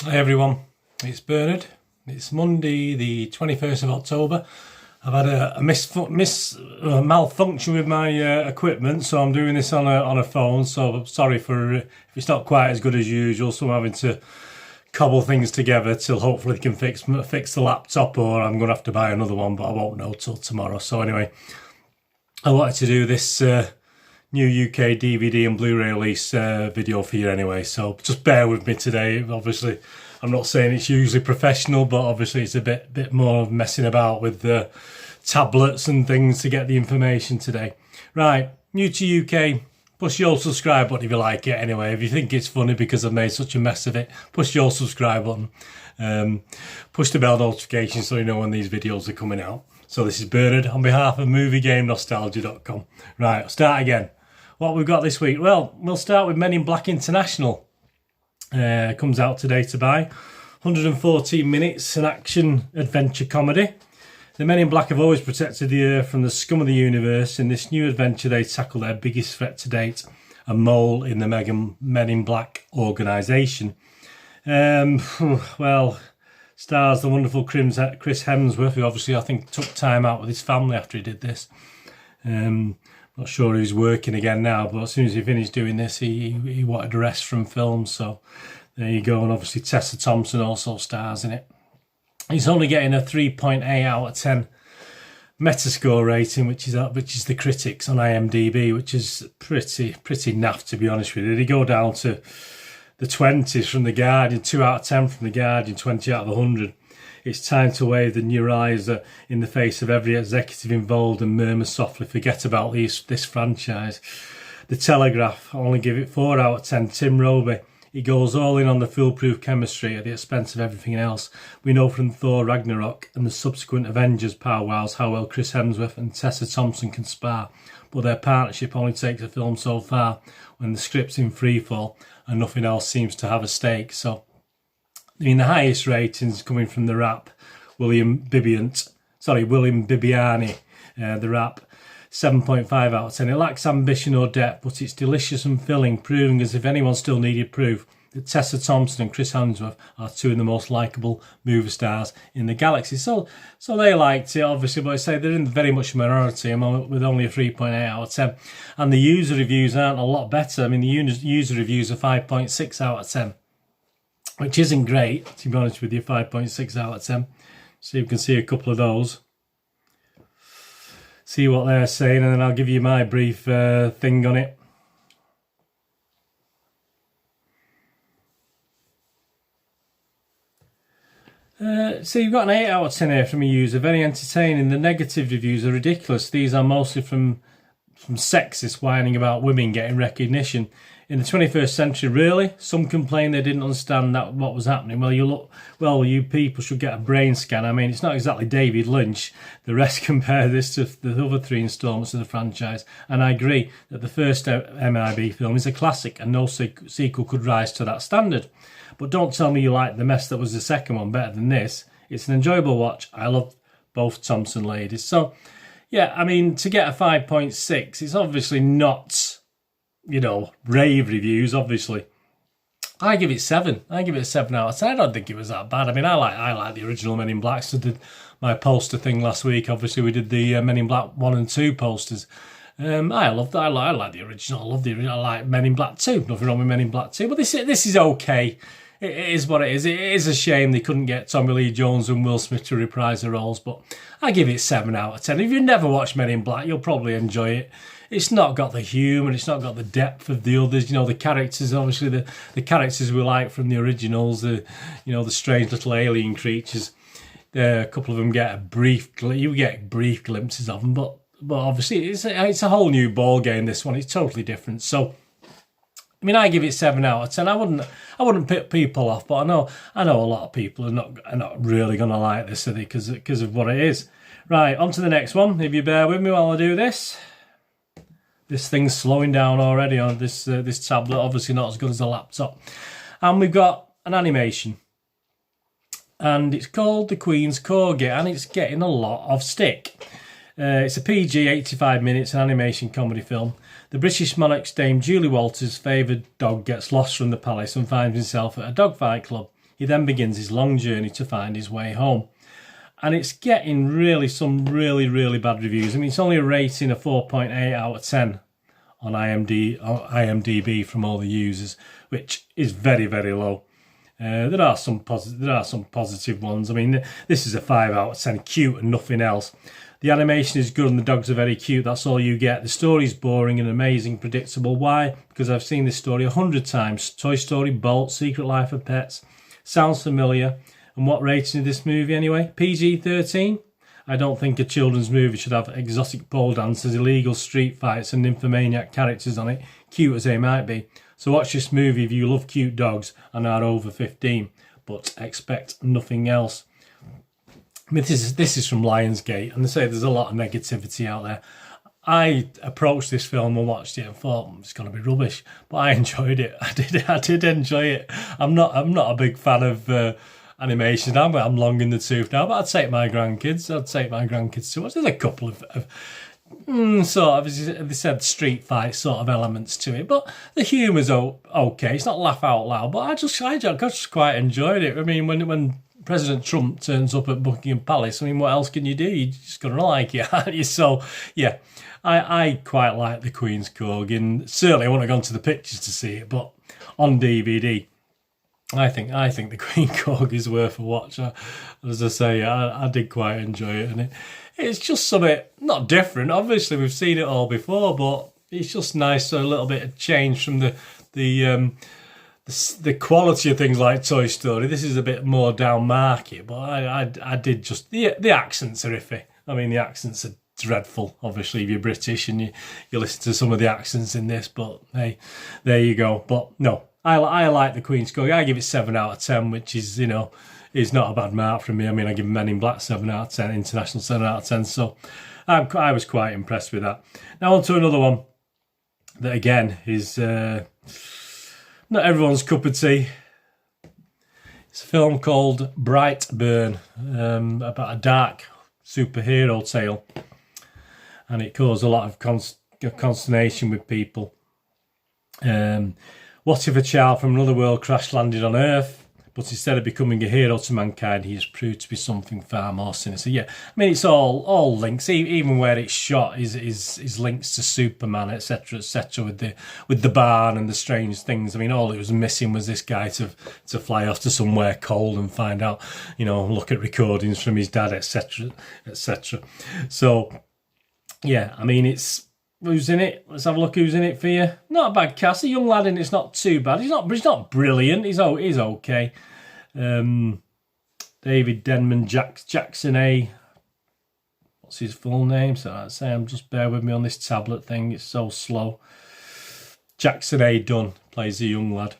Hi everyone, it's Bernard. It's Monday the 21st of October. I've had a malfunction with my equipment, so I'm doing this on a phone, so sorry for if it's not quite as good as usual, so I'm having to cobble things together till hopefully they can fix the laptop, or I'm going to have to buy another one, but I won't know till tomorrow. So anyway, I wanted to do this new UK DVD and Blu-ray release video for you anyway, so just bear with me today. Obviously, I'm not saying it's usually professional, but obviously it's a bit more messing about with the tablets and things to get the information today. Right, new to UK, push your subscribe button if you like it anyway. If you think it's funny because I've made such a mess of it, push your subscribe button. Push the bell notification so you know when these videos are coming out. So this is Bernard on behalf of MovieGameNostalgia.com. Right, I'll start again. What we've got this week? Well, we'll start with Men in Black International. Comes out today to buy. 114 minutes, an action adventure comedy. The Men in Black have always protected the Earth from the scum of the universe. In this new adventure, they tackle their biggest threat to date, a mole in the Men in Black organisation. Well, stars the wonderful Chris Hemsworth, who obviously I think took time out with his family after he did this. Not sure he's working again now, but as soon as he finished doing this, he wanted a rest from films. So there you go. And obviously Tessa Thompson also stars in it. He's only getting a 3.8 out of 10 Metascore rating, which is the critics on IMDb, which is pretty naff, to be honest with you. They go down to the 20s from The Guardian, 2 out of 10 from The Guardian, 20 out of 100. It's time to wave the neuralizer in the face of every executive involved and murmur softly, forget about this franchise. The Telegraph only give it 4 out of 10. Tim Roby, he goes all in on the foolproof chemistry at the expense of everything else. We know from Thor Ragnarok and the subsequent Avengers powwows how well Chris Hemsworth and Tessa Thompson can spar, but their partnership only takes the film so far when the script's in freefall and nothing else seems to have a stake. So, I mean, the highest ratings coming from the rap, William Bibiani, the rap, 7.5 out of 10. It lacks ambition or depth, but it's delicious and filling, proving as if anyone still needed proof that Tessa Thompson and Chris Hemsworth are two of the most likeable movie stars in the galaxy. So they liked it, obviously, but I say they're in very much a minority with only a 3.8 out of 10. And the user reviews aren't a lot better. I mean, the user reviews are 5.6 out of 10. Which isn't great, to be honest with you, 5.6 out of 10. So you can see a couple of those. See what they're saying, and then I'll give you my brief thing on it. So you've got an 8 out of 10 here from a user, very entertaining. The negative reviews are ridiculous. These are mostly from sexists whining about women getting recognition. In the 21st century, really? Some complain they didn't understand what was happening. Well, you people should get a brain scan. I mean, it's not exactly David Lynch. The rest compare this to the other 3 installments of the franchise. And I agree that the first MIB film is a classic and no sequel could rise to that standard. But don't tell me you like the mess that was the second one better than this. It's an enjoyable watch. I love both Thompson ladies. So, yeah, I mean, to get a 5.6, it's obviously not, rave reviews, obviously. I give it 7. I give it a 7 out of 10. I don't think it was that bad. I mean, I like the original Men in Black. So I did my poster thing last week. Obviously, we did the Men in Black 1 and 2 posters. I like the original. I love the original. I like Men in Black 2. Nothing wrong with Men in Black 2. But this is okay. It is what it is. It is a shame they couldn't get Tommy Lee Jones and Will Smith to reprise the roles, but I give it 7 out of 10. If you've never watched Men in Black, you'll probably enjoy it. It's not got the humour, it's not got the depth of the others. The characters, obviously the characters we like from the originals, the strange little alien creatures. A couple of them get brief glimpses of them, but obviously it's a whole new ball game. This one, it's totally different. So, I mean, I give it 7 out of 10. I wouldn't put people off, but I know a lot of people are not really going to like this, are they? Because of what it is. Right, on to the next one. If you bear with me while I do this. This thing's slowing down already on this tablet. Obviously not as good as the laptop. And we've got an animation. And it's called The Queen's Corgi, and it's getting a lot of stick. It's a PG, 85 minutes, an animation comedy film. The British monarch's Dame Julie Walters' favoured dog gets lost from the palace and finds himself at a dogfight club. He then begins his long journey to find his way home. And it's getting some really bad reviews. I mean, it's only a rating of 4.8 out of 10 on IMDb from all the users, which is very low. There are some positive ones. I mean, this is a 5 out of 10, cute and nothing else. The animation is good and the dogs are very cute. That's all you get. The story's boring and amazing, predictable. Why? Because I've seen this story 100 times. Toy Story, Bolt, Secret Life of Pets. Sounds familiar. And what rating is this movie anyway? PG-13? I don't think a children's movie should have exotic pole dancers, illegal street fights and nymphomaniac characters on it, cute as they might be. So watch this movie if you love cute dogs and are over 15, but expect nothing else. I mean, this is from Lionsgate, and they say there's a lot of negativity out there. I approached this film and watched it and thought it's going to be rubbish, but I enjoyed it. I did enjoy it. I'm not a big fan of animation. I'm long in the tooth now, but I'd take my grandkids to watch. There's a couple of sort of, as they said, street fight sort of elements to it, but the humour's okay. It's not laugh out loud, but I just quite enjoyed it. I mean, when President Trump turns up at Buckingham Palace, I mean, what else can you do? You just got to like it, aren't you? So yeah, I quite like the Queen's Corgi, and certainly I wouldn't have gone to the pictures to see it, but on DVD. I think the Queen Corgi is worth a watch. As I say, I did quite enjoy it, and it's just something not different. Obviously, we've seen it all before, but it's just nice. So a little bit of change from the quality of things like Toy Story. This is a bit more down market, but I did just the accents are iffy. I mean, the accents are dreadful. Obviously, if you're British and you listen to some of the accents in this, but hey, there you go. But no. I like the Queen's Corgi. I give it 7 out of 10, which is, is not a bad mark from me. I mean, I give Men in Black 7 out of 10, International 7 out of 10. So I was quite impressed with that. Now on to another one that, again, is not everyone's cup of tea. It's a film called Brightburn, about a dark superhero tale. And it caused a lot of consternation with people. What if a child from another world crash-landed on Earth, but instead of becoming a hero to mankind, he has proved to be something far more sinister? Yeah, I mean, it's all links, even where it's shot is links to Superman, etc., with the barn and the strange things. I mean, all it was missing was this guy to fly off to somewhere cold and find out, look at recordings from his dad, etc., etc. So, yeah, I mean, who's in it? Let's have a look who's in it for you. Not a bad cast. A young lad in it's not too bad. He's not brilliant. He's okay. David Denman, Jackson A. What's his full name? So I'd say, just bear with me on this tablet thing. It's so slow. Jackson A. Dunn plays the young lad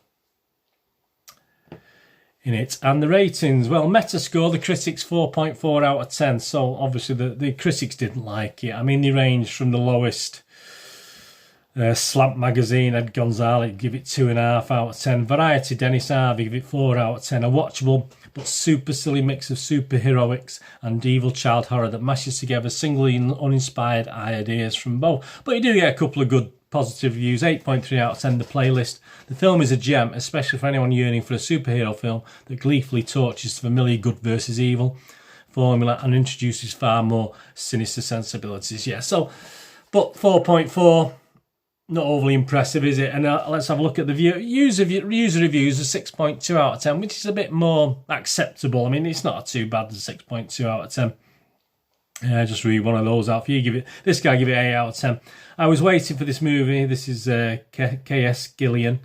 in it. And the ratings, well, Metascore, the critics 4.4 out of 10. So obviously the critics didn't like it. I mean, they ranged from the lowest. Slamp Magazine, Ed Gonzalez, give it 2.5 out of 10. Variety, Dennis Harvey, give it 4 out of 10. A watchable but super silly mix of superheroics and evil child horror that mashes together singly uninspired ideas from both. But you do get a couple of good positive reviews. 8.3 out of 10. The playlist. The film is a gem, especially for anyone yearning for a superhero film that gleefully tortures familiar good versus evil formula and introduces far more sinister sensibilities. Yeah, so, but 4.4. Not overly impressive, is it? And let's have a look at the user reviews of 6.2 out of 10, which is a bit more acceptable. I mean, it's not too bad as 6.2 out of 10. Just read one of those out for you. This guy give it 8 out of 10. I was waiting for this movie. This is K.S. Gillian.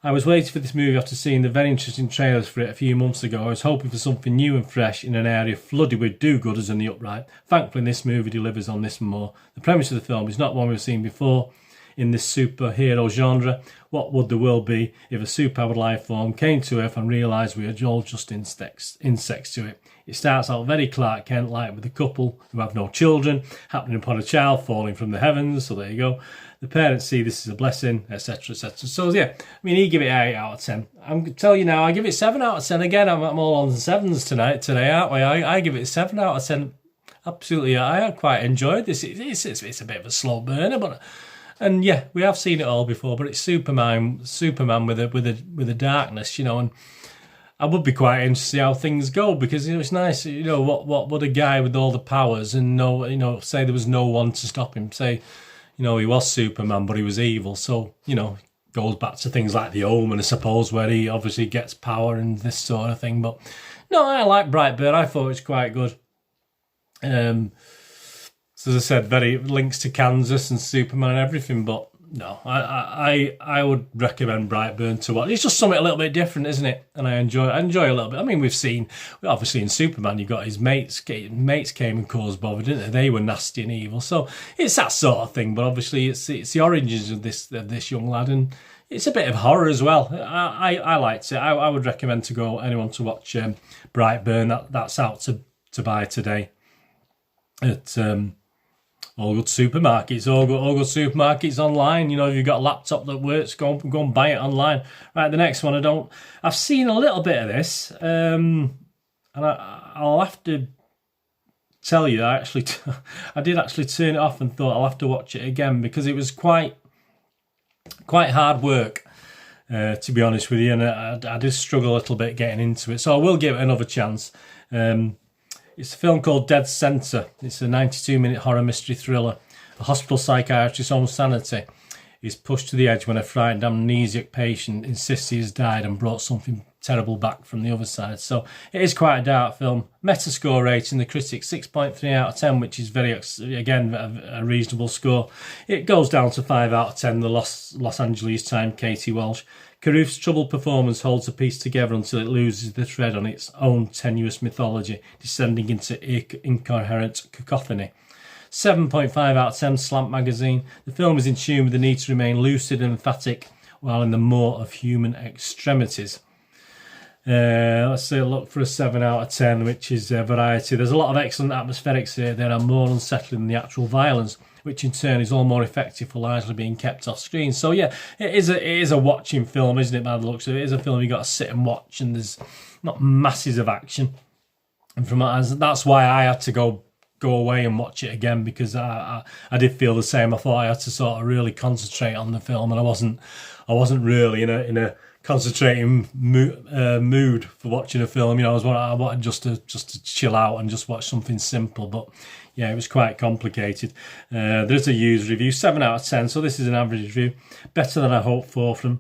I was waiting for this movie after seeing the very interesting trailers for it a few months ago. I was hoping for something new and fresh in an area flooded with do-gooders and the upright. Thankfully, this movie delivers on this and more. The premise of the film is not one we've seen before. In this superhero genre, what would the world be if a superpowered life form came to Earth and realised we are all just insects to it? It starts out very Clark Kent-like with a couple who have no children, happening upon a child falling from the heavens, so there you go. The parents see this as a blessing, etc., etc. So yeah, I mean, he give it 8 out of 10. I'm telling you now, I give it 7 out of 10. Again, I'm all on the 7s today, aren't we? I give it 7 out of 10. Absolutely, I quite enjoyed this. It's a bit of a slow burner, but... And yeah, we have seen it all before, but it's Superman with a darkness, and I would be quite interested to see how things go, because it's nice. What would a guy with all the powers and say there was no one to stop him? Say, he was Superman, but he was evil. So goes back to things like The Omen, I suppose, where he obviously gets power and this sort of thing. But no, I like Brightburn. I thought it was quite good. So as I said, very links to Kansas and Superman and everything. But no, I would recommend Brightburn to watch. It's just something a little bit different, isn't it? And I enjoy a little bit. I mean, obviously in Superman, you got his mates came and caused bother, didn't they? They were nasty and evil. So it's that sort of thing. But obviously it's the origins of this young lad, and it's a bit of horror as well. I liked it. I would recommend anyone to watch Brightburn. That's out to buy today at all good supermarkets, all good supermarkets online. If you've got a laptop that works, go and buy it online. Right, the next one, I've seen a little bit of this, and I'll have to tell you, I did actually turn it off and thought I'll have to watch it again, because it was quite hard work, to be honest with you, and I did struggle a little bit getting into it, so I will give it another chance. It's a film called Dead Center. It's a 92-minute horror mystery thriller. A hospital psychiatrist's own sanity is pushed to the edge when a frightened amnesiac patient insists he has died and brought something terrible back from the other side. So it is quite a dark film. Metascore rating, the critics 6.3 out of 10, which is again a reasonable score. It goes down to 5 out of 10, the Los Angeles Times, Katie Walsh. Carruth's troubled performance holds a piece together until it loses the thread on its own tenuous mythology, descending into incoherent cacophony. 7.5 out of 10, Slant Magazine. The film is in tune with the need to remain lucid and emphatic while in the maw of human extremities. Let's say look for a 7 out of 10, which is Variety. There's a lot of excellent atmospherics here. They are more unsettling than the actual violence, which in turn is all more effective for largely being kept off screen. So yeah, it is a watching film, isn't it, by the looks of it? It is a film you've got to sit and watch, and there's not masses of action. And that's why I had to go away and watch it again, because I did feel the same. I thought I had to sort of really concentrate on the film, and I wasn't really in a concentrating mood for watching a film. I wanted just to chill out and just watch something simple. But yeah, it was quite complicated. There's a user review, 7 out of 10. So this is an average review, better than I hoped for from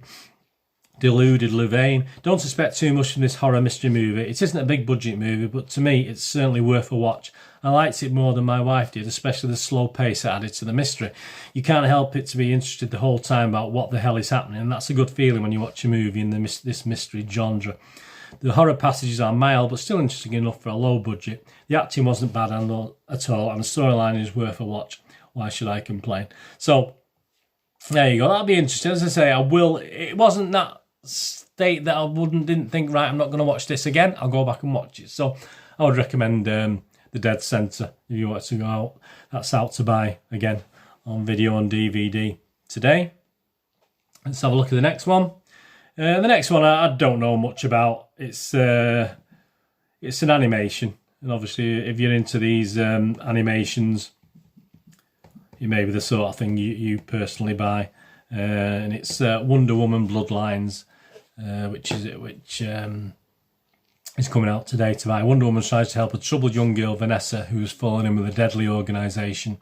Deluded Louvain. Don't expect too much from this horror mystery movie. It isn't a big budget movie, but to me it's certainly worth a watch. I liked it more than my wife did, especially the slow pace it added to the mystery. You can't help it to be interested the whole time about what the hell is happening, and that's a good feeling when you watch a movie in this mystery genre. The horror passages are mild, but still interesting enough for a low budget. The acting wasn't bad at all, and the storyline is worth a watch. Why should I complain? So there you go. That'll be interesting. As I say, it wasn't that state that I didn't think, right, I'm not going to watch this again. I'll go back and watch it. So I would recommend The Dead Center if you want to go out. That's out to buy again on video on DVD today. Let's have a look at the next one. The next one I don't know much about. It's an animation, and obviously if you're into these animations, it may be the sort of thing you personally buy. And it's Wonder Woman Bloodlines, which is coming out today to buy. Wonder Woman tries to help a troubled young girl, Vanessa, who has fallen in with a deadly organisation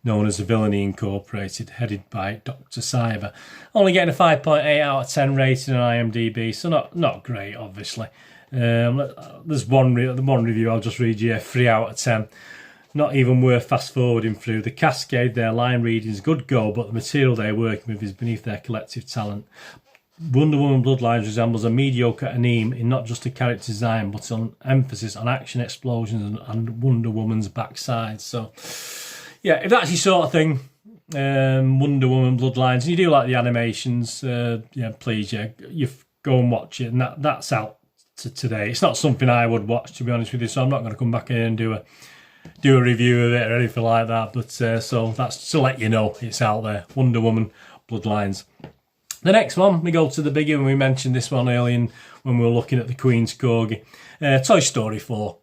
known as the Villainy Incorporated, headed by Dr. Cyber. Only getting a 5.8 out of 10 rating on IMDb, so not great, obviously. There's one review I'll just read you, 3 out of 10. Not even worth fast-forwarding through. The cascade, their line readings, good go, but the material they're working with is beneath their collective talent. Wonder Woman Bloodlines resembles a mediocre anime in not just a character design, but on emphasis on action, explosions, and Wonder Woman's backside. So, yeah, if that's your sort of thing, Wonder Woman Bloodlines, and you do like the animations, please, you go and watch it. And that's out today. It's not something I would watch, to be honest with you, so I'm not going to come back in and do a review of it or anything like that. But so that's to let you know it's out there. Wonder Woman Bloodlines. The next one, we go to the biggie, and we mentioned this one earlier when we were looking at the Queen's Corgi. Toy Story 4.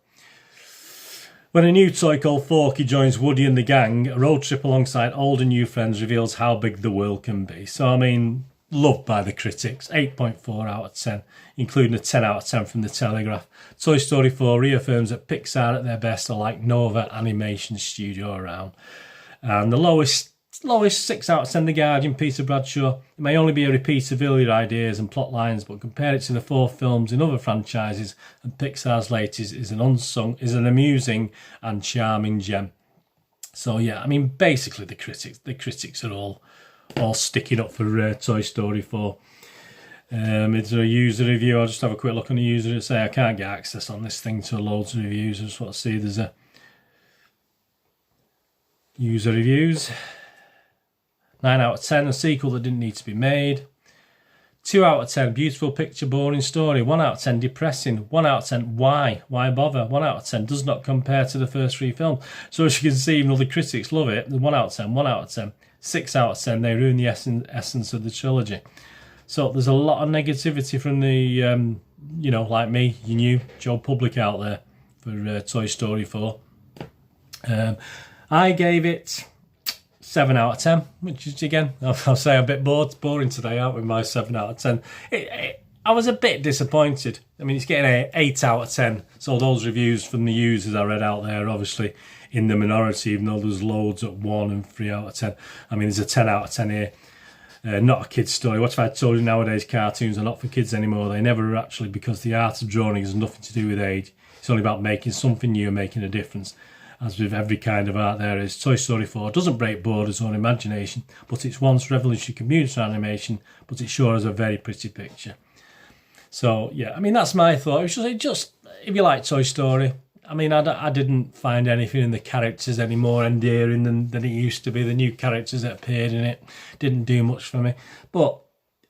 When a new toy called Forky joins Woody and the gang, a road trip alongside old and new friends reveals how big the world can be. So, I mean, loved by the critics. 8.4 out of 10, including a 10 out of 10 from The Telegraph. Toy Story 4 reaffirms that Pixar at their best are like no other animation studio around. And the lowest 6 out of 10, The Guardian, Peter Bradshaw. It may only be a repeat of earlier ideas and plot lines, but compare it to the 4 films in other franchises, and Pixar's latest is an amusing and charming gem. So yeah, I mean, basically the critics are all sticking up for Toy Story 4. Is there a user review? I'll just have a quick look on the user and say I can't get access on this thing to loads of reviews. I just want to see there's a user reviews. 9 out of 10, a sequel that didn't need to be made. 2 out of 10, beautiful picture, boring story. 1 out of 10, depressing. 1 out of 10, why bother? 1 out of 10, does not compare to the first 3 films. So as you can see, even though the critics love it, 1 out of 10, 1 out of 10, 6 out of 10, they ruin the essence of the trilogy. So there's a lot of negativity from the, like me, you knew, Joe Public out there for Toy Story 4. I gave it 7 out of 10, which is, again, I'll say a bit boring today, aren't we, my 7 out of 10. I was a bit disappointed. I mean, it's getting an 8 out of 10, so those reviews from the users I read out there are obviously in the minority, even though there's loads at 1 and 3 out of 10. I mean, there's a 10 out of 10 here. Not a kid's story. What if I told you nowadays cartoons are not for kids anymore? They never are, actually, because the art of drawing has nothing to do with age. It's only about making something new and making a difference. As with every kind of art there is. Toy Story 4 doesn't break borders or imagination, but it's once revolutionary computer animation, but it sure is a very pretty picture. So, yeah, I mean, that's my thought. It just if you like Toy Story, I mean, I didn't find anything in the characters any more endearing than it used to be. The new characters that appeared in it didn't do much for me. But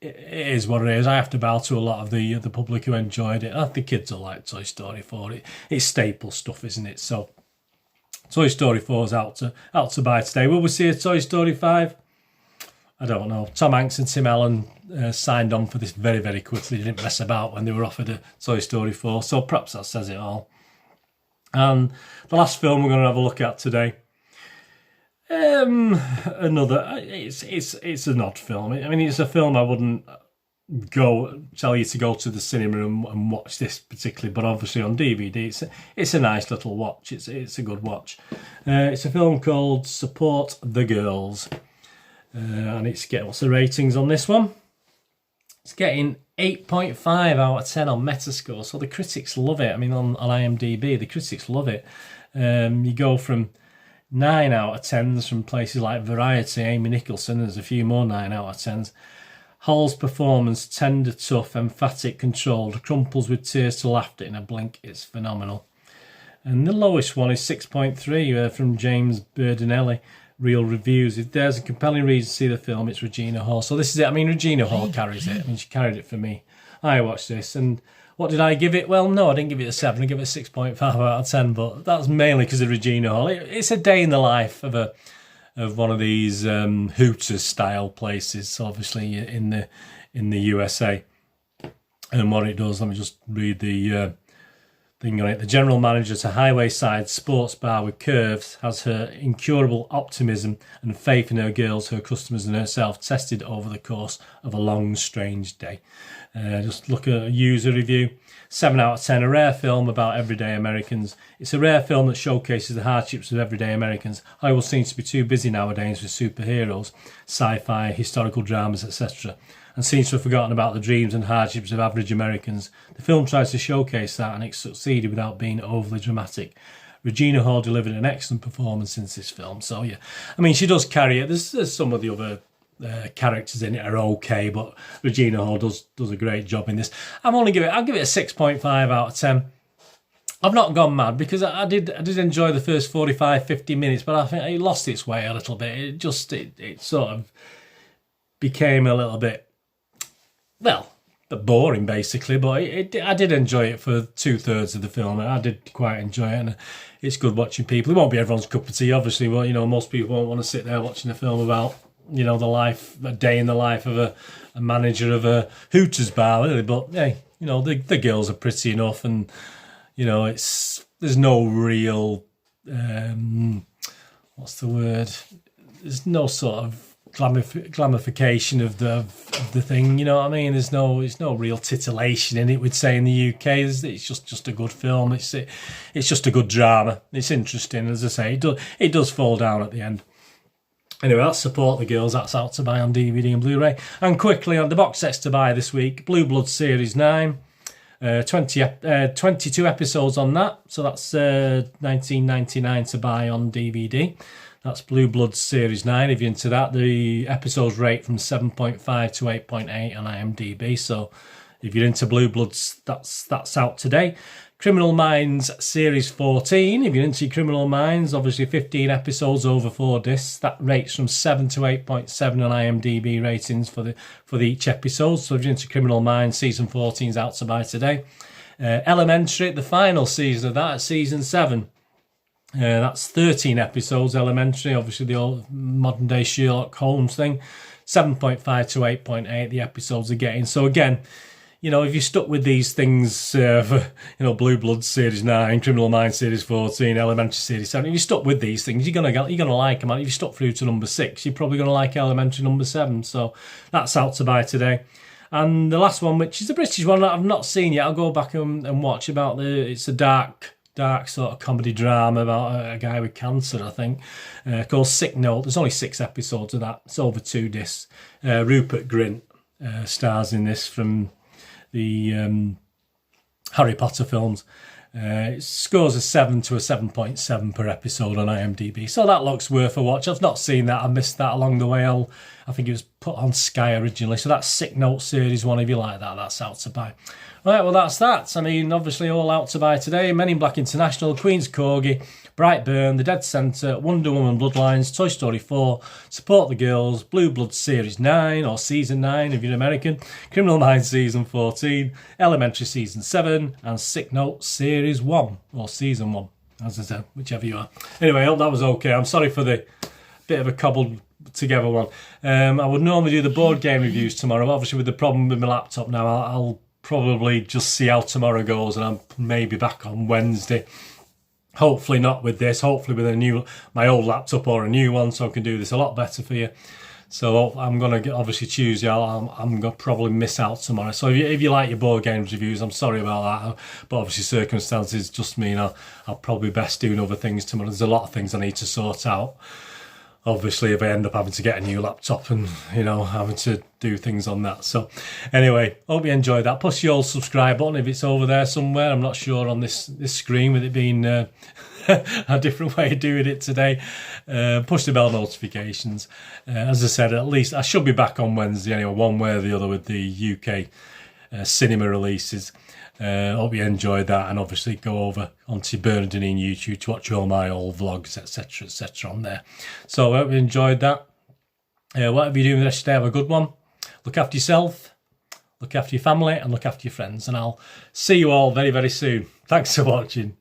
it is what it is. I have to bow to a lot of the public who enjoyed it. I think the kids will like Toy Story 4. It's staple stuff, isn't it? So Toy Story 4 is out to buy today. Will we see a Toy Story 5? I don't know. Tom Hanks and Tim Allen signed on for this very, very quickly. They didn't mess about when they were offered a Toy Story 4. So perhaps that says it all. And the last film we're going to have a look at today, it's an odd film. I mean, it's a film I wouldn't tell you to go to the cinema and watch this particularly, but obviously on DVD it's a nice little watch. It's a good watch. It's a film called Support the Girls, and what's the ratings on this one? It's getting 8.5 out of 10 on Metascore, so the critics love it. I mean, on IMDb, the critics love it. You go from 9 out of 10s from places like Variety, Amy Nicholson, there's a few more 9 out of 10s. Hall's performance, tender, tough, emphatic, controlled, crumples with tears to laughter in a blink. It's phenomenal. And the lowest one is 6.3 from James Berdinelli. Real reviews. If there's a compelling reason to see the film, it's Regina Hall. So this is it. I mean, Regina Hall carries it. I mean, she carried it for me. I watched this, and what did I give it? Well, no, I didn't give it a 7. I give it a 6.5 out of 10, but that's mainly because of Regina Hall. It's a day in the life of one of these Hooters style places, obviously in the USA. And what it does, let me just read the thing on it. The general manager at a highway-side sports bar with curves has her incurable optimism and faith in her girls, her customers and herself tested over the course of a long, strange day. Just look at a user review. 7 out of 10, a rare film about everyday Americans. It's a rare film that showcases the hardships of everyday Americans. Hollywood seems to be too busy nowadays with superheroes, sci-fi, historical dramas, etc., and seems to have forgotten about the dreams and hardships of average Americans. The film tries to showcase that, and it succeeded without being overly dramatic. Regina Hall delivered an excellent performance in this film. So yeah, I mean, she does carry it. There's some of the other characters in it are okay, but Regina Hall does a great job in this. I'll give it a 6.5 out of 10. I've not gone mad because I did enjoy the first 45-50 minutes, but I think it lost its way a little bit. It sort of became a little bit, well, boring basically, but I did enjoy it for 2/3 of the film. I did quite enjoy it, and it's good watching people. It won't be everyone's cup of tea, obviously. Well, most people won't want to sit there watching a film about a day in the life of a manager of a Hooters bar, really. But hey, the girls are pretty enough, and there's no real what's the word? There's no sort of glamification of the thing, you know what I mean? There's no real titillation in it, we'd say in the UK. It's just a good film. It's just a good drama. It's interesting, as I say. It does fall down at the end. Anyway, that's Support the Girls. That's out to buy on DVD and Blu-ray. And quickly on the box sets to buy this week, Blue Bloods Series 9. 22 episodes on that. So that's $19.99 to buy on DVD. That's Blue Bloods Series 9. If you're into that, the episodes rate from 7.5 to 8.8 on IMDb. So if you're into Blue Bloods, that's out today. Criminal Minds Series 14. If you're into Criminal Minds, obviously 15 episodes over 4 discs. That rates from 7 to 8.7 on IMDb ratings for each episode. So if you're into Criminal Minds, Season 14 is out to buy today. Elementary, the final season of that, Season 7. That's 13 episodes, Elementary, obviously the old modern day Sherlock Holmes thing. 7.5 to 8.8 the episodes are getting. So again, you know, if you're stuck with these things, for, you know, Blue Bloods Series 9, Criminal Minds Series 14, Elementary Series 7, if you're stuck with these things, you're gonna like them. If you're stuck through to number 6, you're probably gonna like Elementary number 7. So that's out to buy today. And the last one, which is a British one that I've not seen yet, I'll go back and watch about it's a dark sort of comedy drama about a guy with cancer, I think, called Sick Note. There's only 6 episodes of that. It's over 2 discs. Rupert Grint stars in this from the Harry Potter films. It scores a 7 to a 7.7 per episode on IMDb. So that looks worth a watch. I've not seen that. I missed that along the way. I think it was put on Sky originally. So that's Sick Note Series 1. If you like that, that's out to buy. Right, well, that's that. I mean, obviously all out to buy today. Men in Black International, Queen's Corgi, Brightburn, The Dead Centre, Wonder Woman Bloodlines, Toy Story 4, Support the Girls, Blue Bloods Series 9, or Season 9 if you're American, Criminal Minds Season 14, Elementary Season 7, and Sick Note Series 1, or Season 1, as I said, whichever you are. Anyway, I hope that was okay. I'm sorry for the bit of a cobbled together one. I would normally do the board game reviews tomorrow. Obviously, with the problem with my laptop now, I'll probably just see how tomorrow goes, and I'm maybe back on Wednesday. Hopefully not with this, hopefully with my old laptop or a new one, so I can do this a lot better for you. So I'm going to obviously Tuesday, I'm going to probably miss out tomorrow. So if you like your board games reviews, I'm sorry about that. But obviously circumstances just mean I'll probably best doing other things tomorrow. There's a lot of things I need to sort out. Obviously, if I end up having to get a new laptop and, you know, having to do things on that. So, anyway, hope you enjoyed that. Push the old subscribe button if it's over there somewhere. I'm not sure on this screen with it being a different way of doing it today. Push the bell notifications. As I said, at least I should be back on Wednesday anyway, one way or the other with the UK cinema releases. Hope you enjoyed that, and obviously go over onto Bernardine YouTube to watch all my old vlogs, etc, on there. So I hope you enjoyed that. Whatever you're doing the rest of the day, have a good one. Look after yourself, look after your family, and look after your friends. And I'll see you all very, very soon. Thanks for watching.